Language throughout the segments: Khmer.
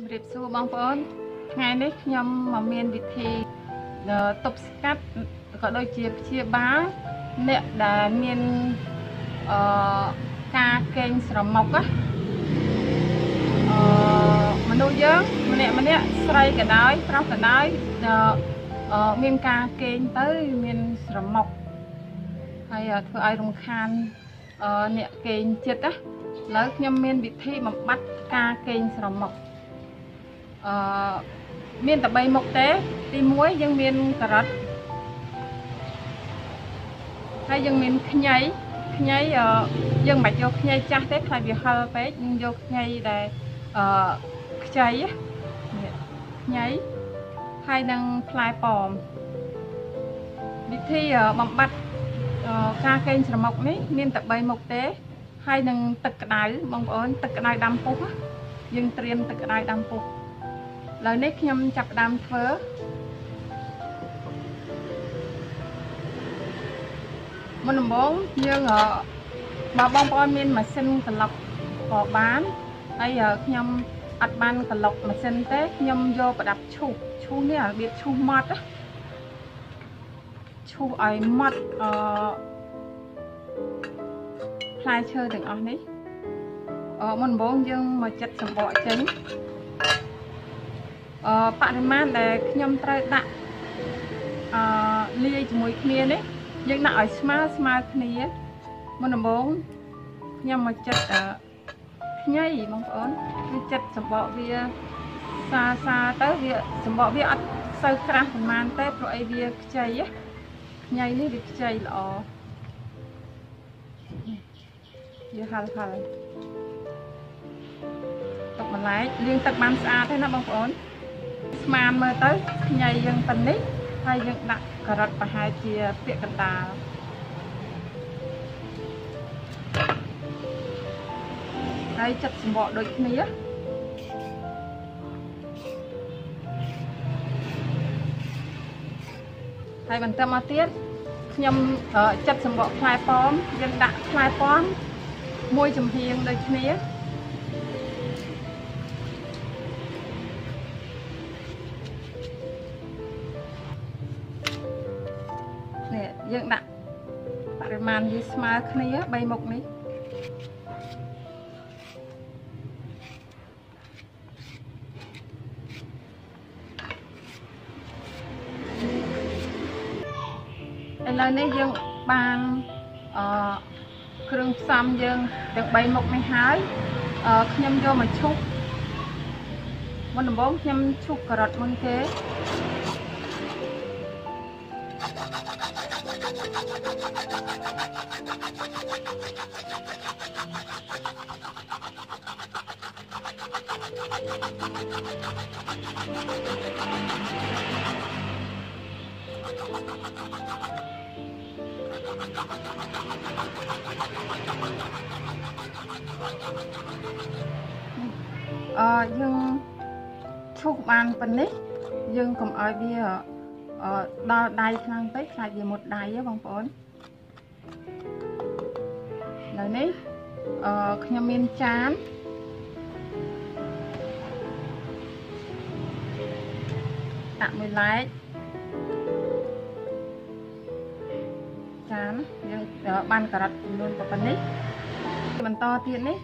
ជំរាបសួរបងប្អូនថ្ងៃនេះខ្ញុំមកមានវិធីទប់ស្កាត់ក៏ដូចជាព្យាបាលអ្នកដែលមានការកេងស្រមុកមនុស្សយើងម្នាក់ស្រីក៏ដោយប្រុសក៏ដោយមានការកេងទៅមានស្រមុកហើយធ្វើឲ្យរំខានអ្នកកេងចិត្តឥឡូវខ្ញុំមានវិធីបំបត្តិការកេងស្រមុកមានតែ3មុខទេទី1យើងមានការ៉ុតហើយយើងមានខ្ញីយើងមិនបាច់យកខ្ញីចាស់ទេខ្លាចវាហឹរពេកយើងយកខ្ញីដែលខ្ចីនេះខ្ញីហើយនឹងផ្លែប៉ោមវិធីបំបត្តិការកេងស្រមុកនេះមានតែ3មុខទេហើយនឹងទឹកក្តៅបងប្អូនទឹកក្តៅដាំពុះយើងត្រៀមទឹកក្តៅដាំពុះឥឡូវនេះខ្ញុំចាប់ផ្ដើមធ្វើមុនដំបូងយើងបើបងប្អូនមានម៉ាស៊ីនក្លុកក៏បានហើយខ្ញុំអត់បានក្លុកម៉ាស៊ីនទេខ្ញុំយកប្រដាប់ឈូសនេះរបៀបឈូសម៉ត់ឈូសឲ្យម៉ត់ផ្លែឈើទាំងអស់នេះមុនដំបូងយើងមកចិតសំបកចេញបរិមាណដែលខ្ញុំត្រូវដាក់លាយជាមួយគ្នានេះយើងដាក់ឲ្យស្មើគ្នាមុនដំបូងខ្ញុំមកចិតខ្ញីបងប្អូនវាចិតសំបកវាសាទៅវាសំបកវាអត់សូវក្រាស់ប៉ុន្មានទេព្រោះអីវាខ្ចីខ្ញីនេះវាខ្ចីល្អវាហឹលទុកបន្លែកលាងទឹកបានស្អាតទេណាបងប្អូនស្មានមើលទៅខ្ញីយើងប៉ុណ្នេះហើយយើងដាក់ការ៉ុតប្រហែលជាពាក់កណ្ដាលហើយចិតសំបកដូចគ្នាហើយបន្តមកទៀតខ្ញុំចិតសំបកផ្លែប៉ោមយើងដាក់ផ្លែប៉ោមមួយចំហៀងដូចគ្នាយើងដាក់បរិមាណវាស្មើគ្នា3មុខនេះឥឡូវនេះយើងបានគ្រឿងផ្សំយើងទាំង3មុខនេះហើយខ្ញុំយកមកឈូសមុនដំបូងខ្ញុំឈូសការ៉ុតមុនគេយើងឈូសបានប៉ុណ្នេះយើងកុំឲ្យវាដល់ដៃខ្លាំងពេកខ្លាចវាមុតដៃហ៎បងប្អូនឥឡូវនេះខ្ញុំមានចានដាក់មួយឡែកចានយើងបានការ៉ុតចំនួនប៉ុណ្នេះបន្តទៀតនេះ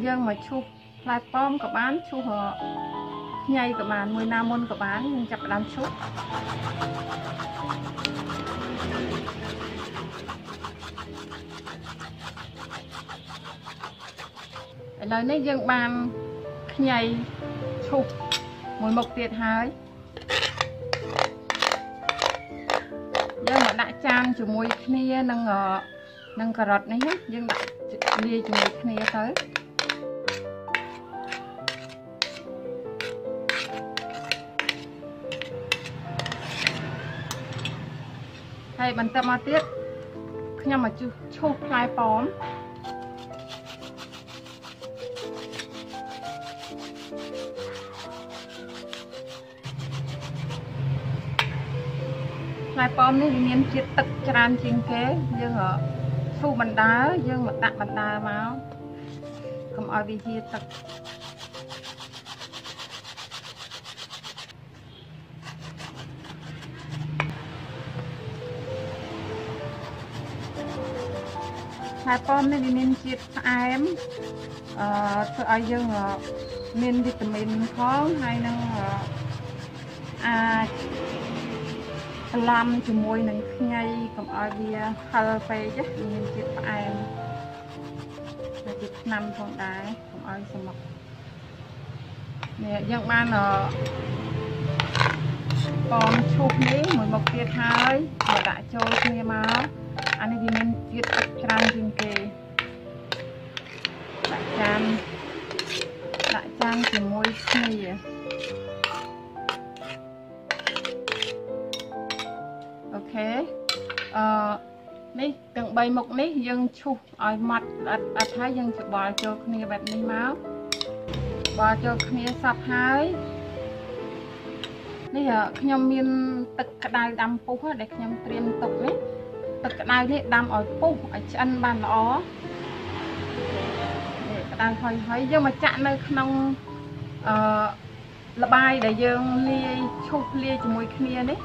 យើងមកឈូសផ្លែប៉ោមក៏បានឈូសខ្ញីក៏បានមួយណាមុនក៏បានយើងចាប់ផ្ដើមឈូសឥឡូវនេះយើងបានខ្ញីឈូសមួយមុខទៀតហើយយើងមកដាក់ចានជាមួយគ្នានឹងការ៉ុតនេះយើងដាក់លាយជាមួយគ្នាទៅហើយបន្តមកទៀតខ្ញុំមកឈូសផ្លែប៉ោមផ្លែប៉ោមនេះវាមានជាតិទឹកច្រើនជាងគេយើងឈូសបណ្ដើយើងមកដាក់បណ្ដើមកកុំឲ្យវាហៀទឹក ឥ hai pom này mình chiết em tôi ai dương mình vitamin khó hay năng làm cho môi năng ngay cầm ai bia khal phê chứ mình chiết em là chiết năm con đá cầm ai xem mặt nè dân ban còn chụp ní một tiết hai và đã cho nghe máu anh ấy mình tiết tràn trên kề đại chan thì môi này ok ní từng bay một ní dân chụp ở mặt thấy dân chụp bò cho nghe bạn ní máu bò cho nghe sập haiนี่ខ្ញុំ មាន ទឹក ក្តៅ ដាំ ពុះ ដែល ខ្ញុំ ត្រៀម ទុក នេះ ទឹក ក្តៅ នេះ ដាំ ឲ្យ ពុះ ឲ្យ ឆ្អិន បាន ល្អ នេះ ក្តៅ ហើយ យើង មក ចាក់ នៅ ក្នុង ល្បាយ ដែល យើង លាយ ឈូស លាយ ជាមួយ គ្នា នេះ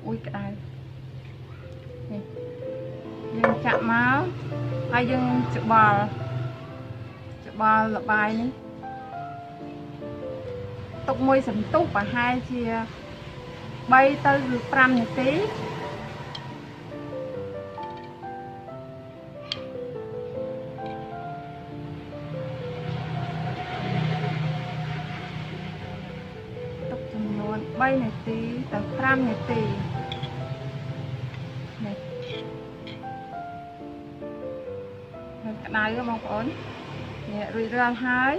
អូយ ក្តៅ នេះ យើង ចាក់ មក ហើយយើងច្បល់ល្បាយនេះទុកមួយសន្ទុះប្រហែលជា3 ទៅ 5 នាទីទុកចំនួន3 នាទីទៅ 5 នាទីនេះក្តៅបងប្អូននេះរួចរាល់ហើយ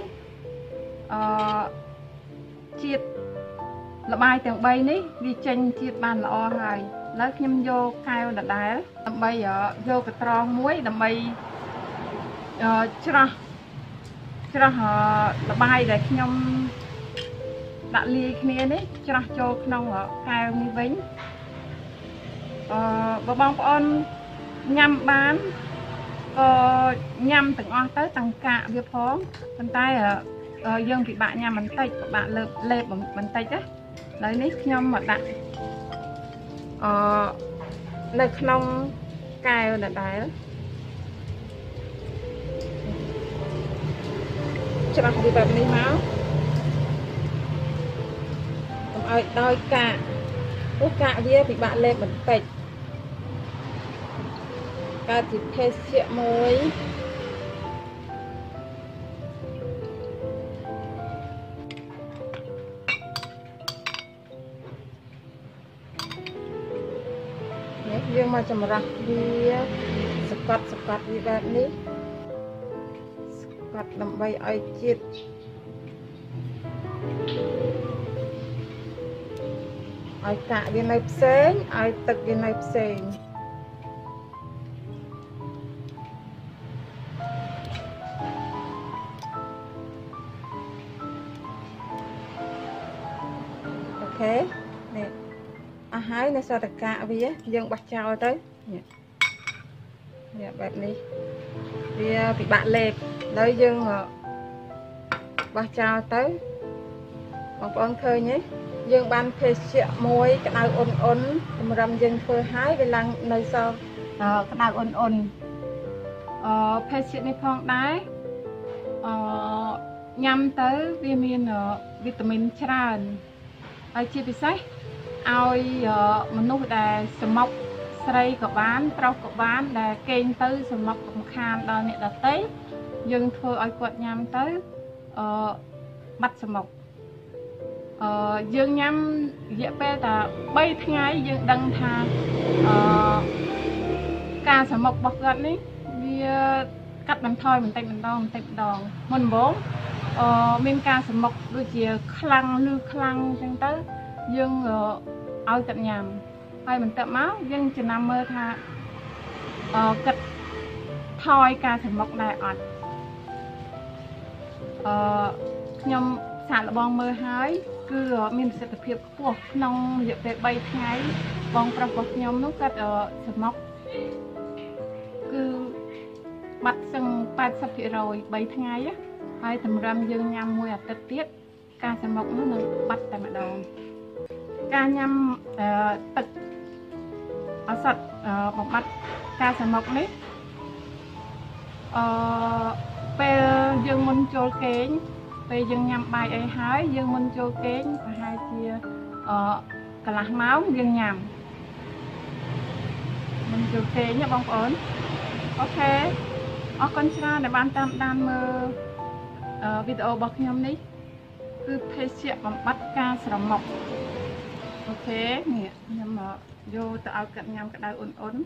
ជាតិល្បាយទាំង3នេះវាចេញជាតិបានល្អហើយឥឡូវខ្ញុំយកកែវដដែលដើម្បីយកកត្រងមួយដើម្បីច្រោះល្បាយដែលខ្ញុំដាក់លាយគ្នានេះច្រោះចូលក្នុងកែវនេះវិញបើបងប្អូនញ៉ាំបានក៏ញ៉ាំទាំងអស់ទៅទាំងកាកវាផងប៉ុន្តែយើងពិបាកញ៉ាំបន្តិចពិបាកលេបបន្តិចណាឥឡូវនេះខ្ញុំមកដាក់នៅក្នុងកែវដដែលច្រោះវាបែបនេះមកកុំឲ្យដោយកាកព្រោះកាកវាពិបាកលេបបន្តិចកើតជាភេសជ្ជៈមួយនេះយើងមកចម្រាស់វាសកត់វាបែបនេះសកត់ដើម្បីឲ្យជាតិឲ្យកាកវានៅផ្សេងឲ្យទឹកវានៅផ្សេងនេះអស់ហើយនៅសតកាវាយើងបោះចោលទៅនេះបែបនេះវាពិបាកលេបហើយយើងបោះចោលទៅបងប្អូនឃើញទេយើងបានភេសជ្ជៈមួយក្តៅអ៊ុនសម្រាប់យើងធ្វើហើយវាឡើងនៅសក្តៅអ៊ុនភេសជ្ជៈនេះផងដែរញ៉ាំទៅវាមានវីតាមីនច្រើនហើយជាពិសេសឲ្យមនុស្សដែលសម្មុខស្រីក៏បានប្រុសក៏បានដែលកេងទៅសម្មុខរំខានដល់អ្នកដទៃយើងធ្វើឲ្យគាត់ញ៉ាំទៅបាត់សម្មុខយើងញ៉ាំរយៈពេលតែ3ថ្ងៃយើងដឹងថាការសម្មុខរបស់គាត់នេះវាកាត់បន្ថយបន្តិចម្ដងមុនដំបូងមានការសម្មុខដូចជាខ្លាំងអញ្ចឹងទៅយើងឲ្យគាត់ញ៉ាំហើយបន្ទាប់មកយើងចំណាំមើលថាគាត់ថយការសម្មុខដែរអត់ខ្ញុំសាកល្បងមើលហើយគឺមានប្រសិទ្ធភាពខ្ពស់ក្នុងរយៈពេល3ថ្ងៃបងប្រុសរបស់ខ្ញុំនោះគាត់សម្មុខគឺបាត់សឹង 80% 3ថ្ងៃហើយតម្រាំយើងញ៉ាំមួយអាទិត្យទៀត ការស្រមុកនោះនឹងបាត់តែម្ដងការញ៉ាំទឹកឱសថបំបត្តិការស្រមុកនេះពេលយើងមុនចូលគេងពេលយើងញ៉ាំបាយអីហើយយើងមុនចូលគេងប្រហែលជាកន្លះម៉ោងយើងញ៉ាំមុនចូលគេងណាបងប្អូនអូខេអរគុណច្រើនដែលបានតាមដានមើលវីដេអូរបស់ខ្ញុំនេះគឺភេសជ្ជៈបំបត្តិការស្រមុកអូខេនេះខ្ញុំយកទៅឲ្យកាត់ញ៉ាំក្តៅអ៊ុន